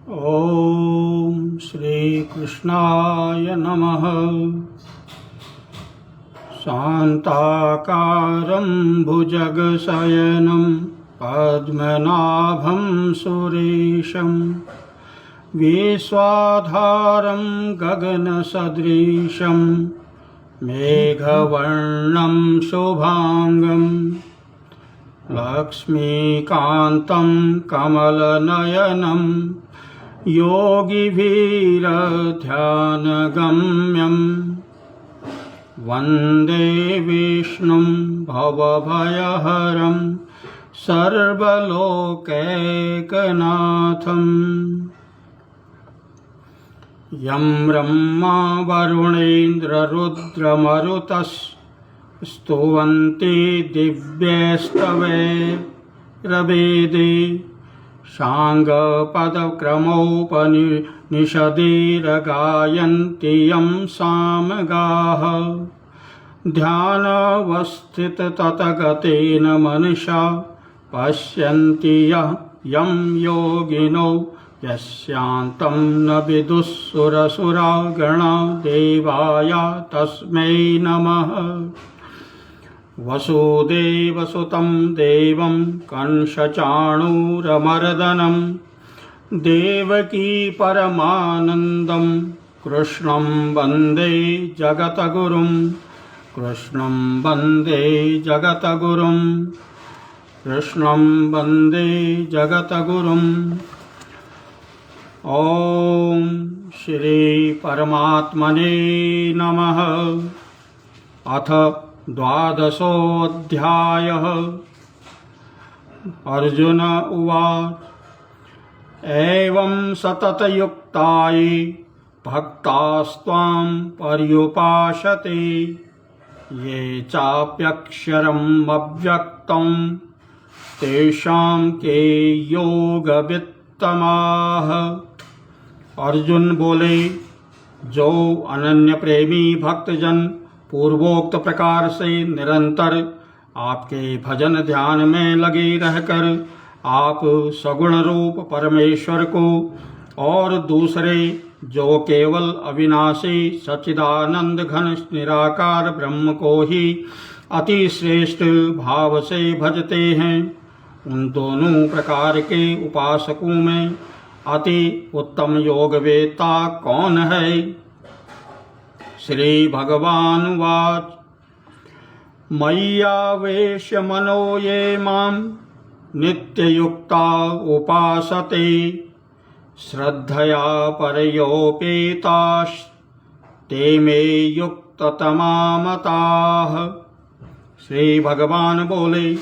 ओम श्री कृष्णाय नमः। शान्ताकारं भुजगशयनं पद्मनाभं सुरेशं विश्वाधारं गगनसदृशं मेघवर्णं शुभांगं लक्ष्मीकान्तं कमलनयनं योगिभिर्ध्यानगम्यं वन्दे विष्णुं भवभयहरं सर्वलोकैकनाथम्। यं ब्रह्मा वरुणेन्द्ररुद्रमरुतस्तुवन्ति दिव्यैस्तवैर्वेदे साङ्गपदक्रमोपनिषदेर्गायन्ति यं सामगाः। ध्यानावस्थितततगतेन मनसा पश्यन्ति यं योगिनो यस्यान्तं न विदुःसुरसुरागणा देवाय तस्मै नमः। वसुदेवसुतं देवं कंसचाणूरमर्दनं देवकी परमानन्दं कृष्णं वन्दे जगद्गुरुं। कृष्णं वन्दे जगद्गुरुं। कृष्णं वन्दे जगद्गुरुम्। ओम श्री परमात्मने नमः। अथ द्वादशोऽध्यायः। अर्जुन उवाच एवं सततयुक्ताये भक्तास्त्वां पर्युपासते ये चाप्यक्षरम् अव्यक्तं तेषां के योगवित्तमाः। अर्जुन बोले, जो अनन्य प्रेमी भक्तजन पूर्वोक्त प्रकार से निरंतर आपके भजन ध्यान में लगे रहकर आप सगुण रूप परमेश्वर को और दूसरे जो केवल अविनाशी सच्चिदानंद घन निराकार ब्रह्म को ही अति श्रेष्ठ भाव से भजते हैं, उन दोनों प्रकार के उपासकों में अति उत्तम योगवेत्ता कौन है। श्री भगवान वाच मय्यावेश्य मनो ये मां नित्ययुक्ता उपासते श्रद्धया परयोपेतास्ते मे युक्ततमा मताः। श्री भगवान बोले,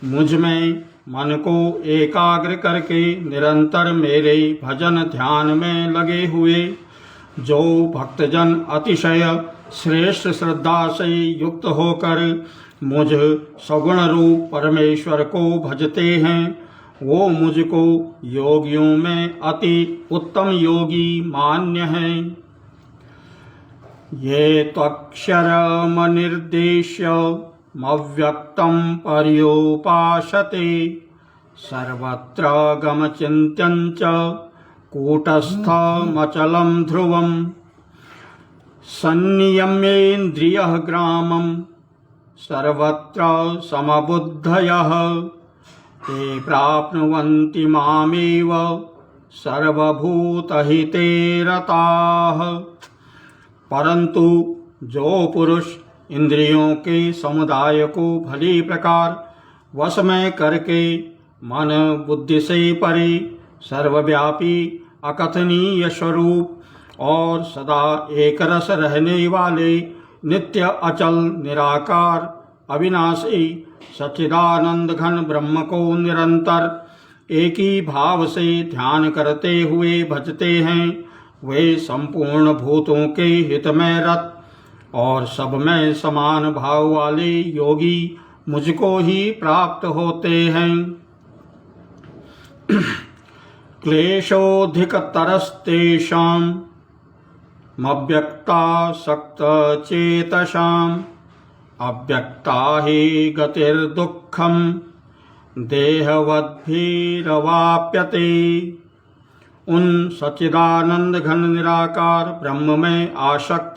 मुझ में मन को एकाग्र करके निरंतर मेरे भजन ध्यान में लगे हुए जो भक्तजन अतिशय श्रेष्ठ श्रद्धा से युक्त होकर मुझ सगुण रूप परमेश्वर को भजते हैं, वो मुझको योगियों में अति उत्तम योगी मान्य हैं। ये त्वक्षरमनिर्देश्यमव्यक्तं पर्युपासते सर्वत्र गमचिन्त्यं च कूटस्थमचलं ध्रुवं संनियम्येन्द्रियः ग्रामं सर्वत्र समबुद्धयः ते प्राप्नुवन्ति मामेव सर्वभूतहिते रताः। परंतु जो पुरुष इंद्रियों के समुदाय को भली प्रकार वश में करके मन बुद्धि से परे सर्वव्यापी अकथनीय स्वरूप और सदा एक रस रहने वाले नित्य अचल निराकार अविनाशी सच्चिदानंद घन ब्रह्म को निरंतर एक ही भाव से ध्यान करते हुए भजते हैं, वे संपूर्ण भूतों के हित में रत और सब में समान भाव वाले योगी मुझको ही प्राप्त होते हैं। क्लेशोऽधिकतरस्तेषाम् अव्यक्तासक्तचेतसाम् अव्यक्ता हि गतिर्दुःखम् देहवद्भिरवाप्यते। उन सच्चिदानंद घन निराकार ब्रह्म में आसक्त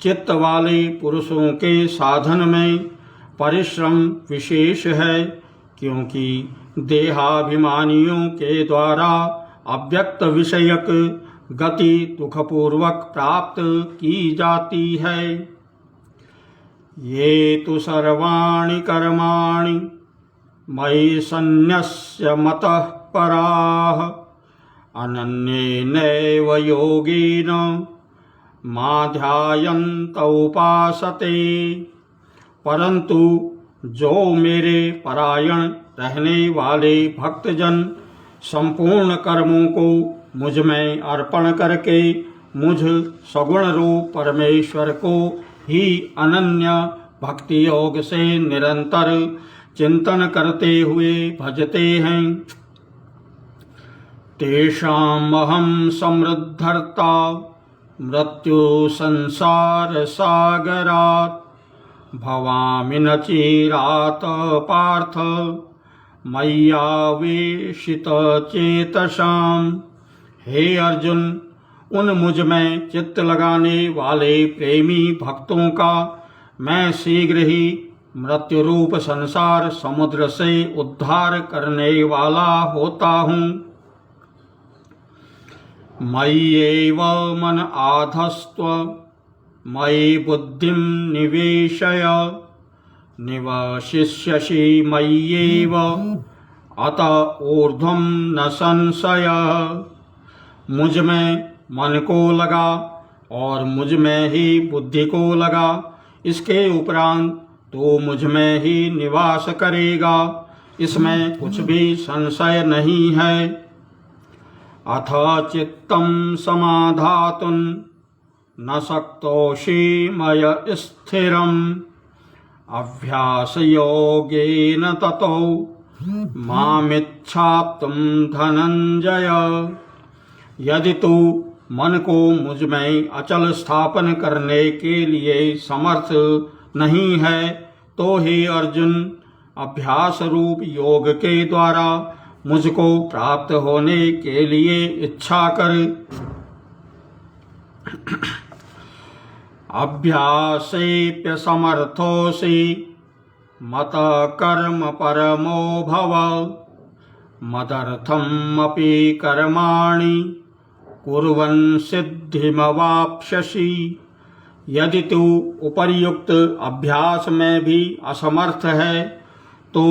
चित्त वाले पुरुषों के साधन में परिश्रम विशेष है, क्योंकि देहाभिमानियों के द्वारा अव्यक्त विषयक गति दुखपूर्वक प्राप्त की जाती है। ये तु सर्वाणि कर्माणि मयि सन्न्यस्य मतः पराः अनन्येनैव योगेन मां ध्यायन्त उपासते। परंतु जो मेरे परायण रहने वाले भक्तजन संपूर्ण कर्मों को मुझ में अर्पण करके मुझ सगुण रूप परमेश्वर को ही अनन्य भक्ति योग से निरंतर चिंतन करते हुए भजते हैं, तेषामहं समृद्धर्ता मृत्यु संसार सागरात् भवामि न चिरात् पार्थ मय्यावेशित चेतसाम्। हे अर्जुन, उन मुझ में चित्त लगाने वाले प्रेमी भक्तों का मैं शीघ्र ही मृत्यु रूप संसार समुद्र से उद्धार करने वाला होता हूँ। मय्येव मन आधस्त्व मयि बुद्धिं निवेशय निवशिष्यसि मय्येव अत ऊर्ध्वं न संशयः। मुझ में मन को लगा और मुझ में ही बुद्धि को लगा, इसके उपरांत तो मुझ में ही निवास करेगा, इसमें कुछ भी संशय नहीं है। अथ चित्तं समाधातुं न शक्तोषि मय स्थिरम् अभ्यासयोगेन ततो मामिच्छाप्तुं धनंजय। यदि तू मन को मुझ में अचल स्थापन करने के लिए समर्थ नहीं है तो हे अर्जुन, अभ्यास रूप योग के द्वारा मुझको प्राप्त होने के लिए इच्छा कर। अभ्यासेऽप्यसमर्थोऽसि मतः कर्म परमो भव मदर्थमपि कर्माणि कुर्वन् सिद्धिमवाप्स्यसि। यदि तू उपर्युक्त अभ्यास में भी असमर्थ है तो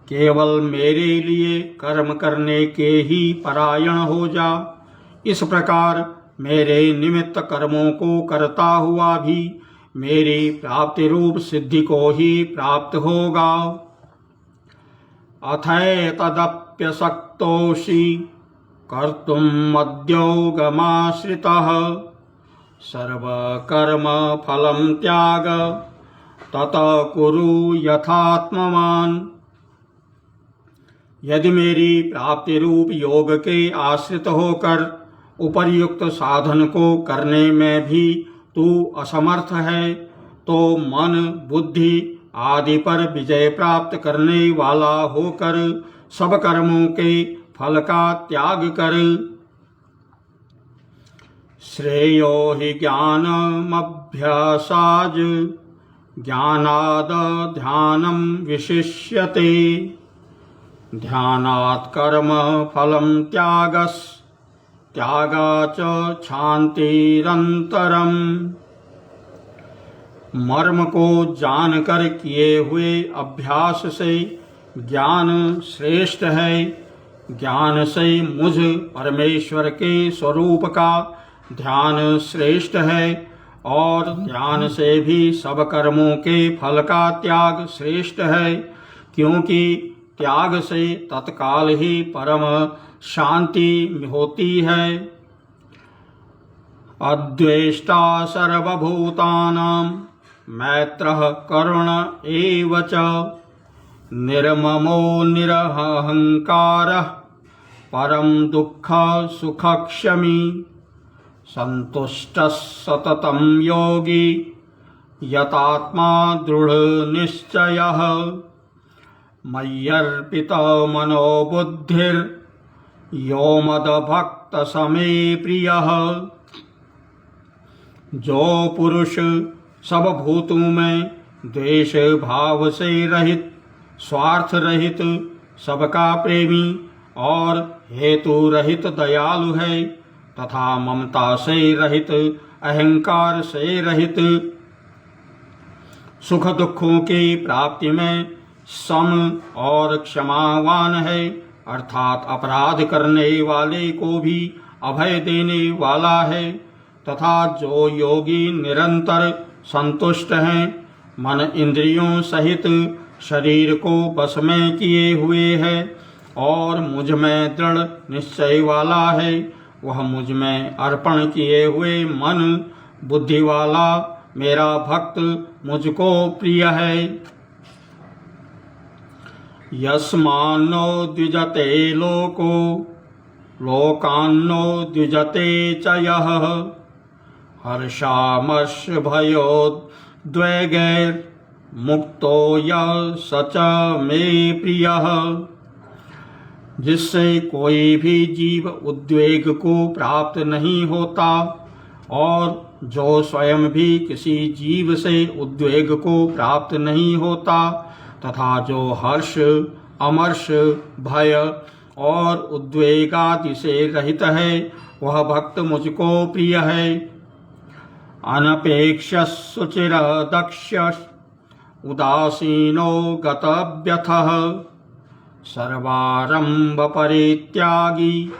केवल मेरे लिए कर्म करने के ही परायण हो जा। इस प्रकार मेरे निमित्त कर्मों को करता हुआ भी मेरी प्राप्ति रूप सिद्धि को ही प्राप्त होगा। अथैतदप्यशक्तोषि कर्तुम् मद्योगमाश्रितः सर्वकर्म फलं त्याग ततः कुरु यथात्मवान्। यदि मेरी प्राप्ति रूप योग के आश्रित होकर उपर्युक्त साधन को करने में भी तू असमर्थ है तो मन बुद्धि आदि पर विजय प्राप्त करने वाला होकर सब कर्मों के फल का त्याग कर। श्रेयो हि ज्ञानमभ्यासाज ज्ञानाद ध्यानं विशिष्यते ध्यानात् कर्म फलं त्यागाच शान्तिरन्तरम्। मर्म को जानकर किए हुए अभ्यास से ज्ञान श्रेष्ठ है। ज्ञान से मुझ परमेश्वर के स्वरूप का ध्यान श्रेष्ठ है और ध्यान से भी सब कर्मों के फल का त्याग श्रेष्ठ है, क्योंकि त्याग से तत्काल ही परम शांति होती है। अद्वेष्टा सर्वभूतानां मैत्रः करुण एव च निर्ममो निरहंकारः परम दुःख सुखक्षमी संतुष्टः सततं योगी यतात्मा दृढ़ निश्चयः मय्यर्पितो मनो बुद्धिर् यो मद्भक्त समे प्रियः। जो पुरुष सब भूतों में द्वेष भाव से रहित, स्वार्थ रहित, सबका प्रेमी और हेतु रहित दयालु है तथा ममता से रहित, अहंकार से रहित, सुख दुखों की प्राप्ति में सम और क्षमावान है, अर्थात अपराध करने वाले को भी अभय देने वाला है, तथा जो योगी निरंतर संतुष्ट हैं, मन इंद्रियों सहित शरीर को वश में किए हुए है और मुझ में दृढ़ निश्चय वाला है, वह मुझ में अर्पण किए हुए मन बुद्धि वाला मेरा भक्त मुझको प्रिय है। यस्मान्नो द्विजते लोको लोकान्नो द्विजते च यः हर्षामर्ष भयोद्वेगैर् मुक्तो यः स च मे प्रियः। जिससे कोई भी जीव उद्वेग को प्राप्त नहीं होता और जो स्वयं भी किसी जीव से उद्वेग को प्राप्त नहीं होता तथा जो हर्ष, अमर्ष, भय और उद्वेगादि से रहित है, वह भक्त मुझको प्रिय है। अनपेक्ष सुचिर दक्ष उदासीनो गतव्यथः सर्वारंभ परित्यागी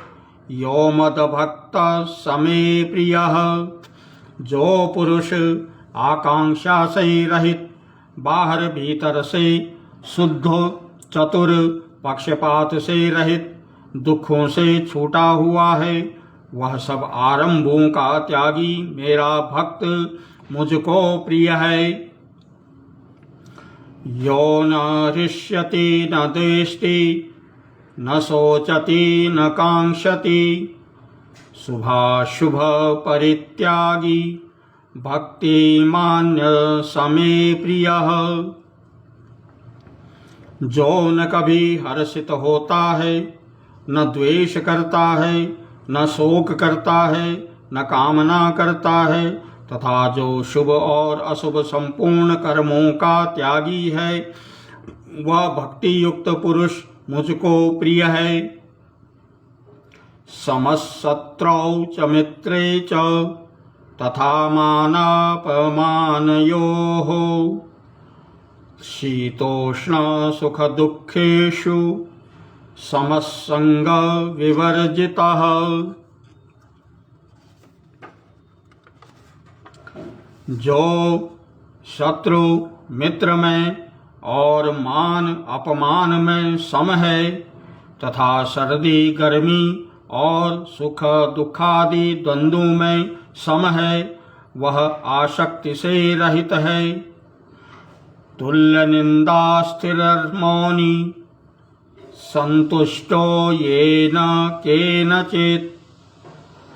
यो मद्भक्त समे प्रियः। जो पुरुष आकांक्षा से रहित, बाहर भीतर से शुद्ध, चतुर, पक्षपात से रहित, दुखों से छूटा हुआ है, वह सब आरंभों का त्यागी मेरा भक्त मुझको प्रिय है। यो न हृष्यति न द्वेष्टि न शोचति न कांक्षति शुभाशुभ परित्यागी भक्तिमान्य समे प्रियः। जो न कभी हर्षित होता है, न द्वेष करता है, न शोक करता है, न कामना करता है, तथा जो शुभ और अशुभ संपूर्ण कर्मों का त्यागी है, वह भक्ति युक्त पुरुष मुझको प्रिय है। समशत्रौ च मित्रे च तथा मानापमानयोः शीतोष्ण सुख दुःखेषु समसंग विवर्जितः। जो शत्रु मित्र में और मान अपमान में सम है तथा सर्दी गर्मी और सुख दुखादि द्वंद्वों में सम है, वह आसक्ति से रहित है। तुल्य निंदा स्थिर मौनी संतुष्टो येन केनचित्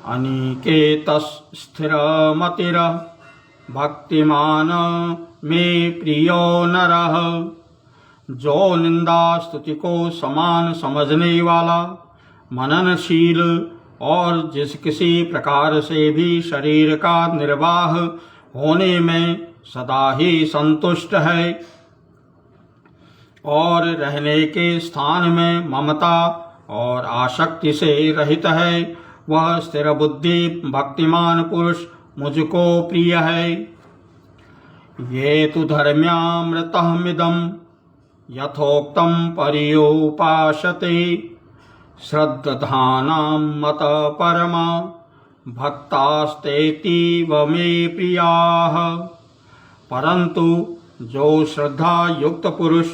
अनिकेतस् स्थिरमतिरः भक्तिमान मे प्रियो नरः। जो निंदा स्तुति को समान समझने वाला, मननशील और जिस किसी प्रकार से भी शरीर का निर्वाह होने में सदा ही संतुष्ट है और रहने के स्थान में ममता और आसक्ति से रहित है, वह स्थिर बुद्धि भक्तिमान पुरुष मुझको प्रिय है। ये तु धर्म्यामृतमिदं यथोक्तं पर्युपासते श्रद्धानां मत परमा भक्तास्तेतीव मे प्रियाः। परंतु जो श्रद्धा युक्त पुरुष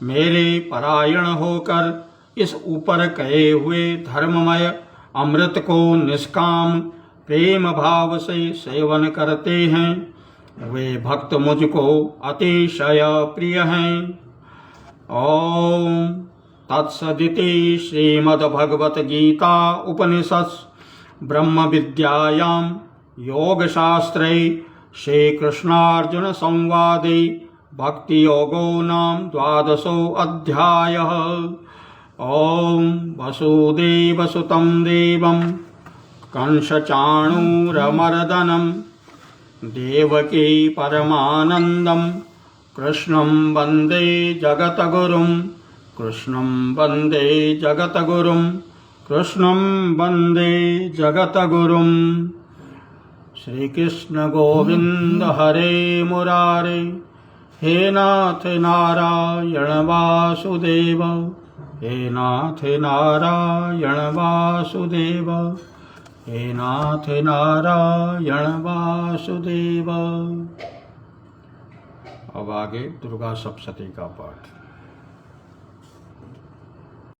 मेरे परायण होकर इस ऊपर कहे हुए धर्ममय अमृत को निष्काम प्रेम भाव से सेवन करते हैं, वे भक्त मुझको अतिशय प्रिय हैं। ओम तत्सदिति श्रीमद्भगवत गीता उपनिषत्सु ब्रह्म विद्यायां योगशास्त्रे श्रीकृष्णार्जुन संवादे भक्ति योगो नाम 12 अध्यायः। ॐ वसुदेवसुतं देवं कंसचाणूरमर्दनं देवकी परमानन्दं कृष्णं वन्दे जगतगुरुं कृष्णं वन्दे जगतगुरुं कृष्णं वन्दे जगतगुरुं। श्रीकृष्ण गोविंद हरे मुरारे, हे नाथ नारायण वासुदेव, हे नाथ नारायण वासुदेव, हे नाथ नारायण वासुदेव। अब आगे दुर्गा सप्तशती का पाठ।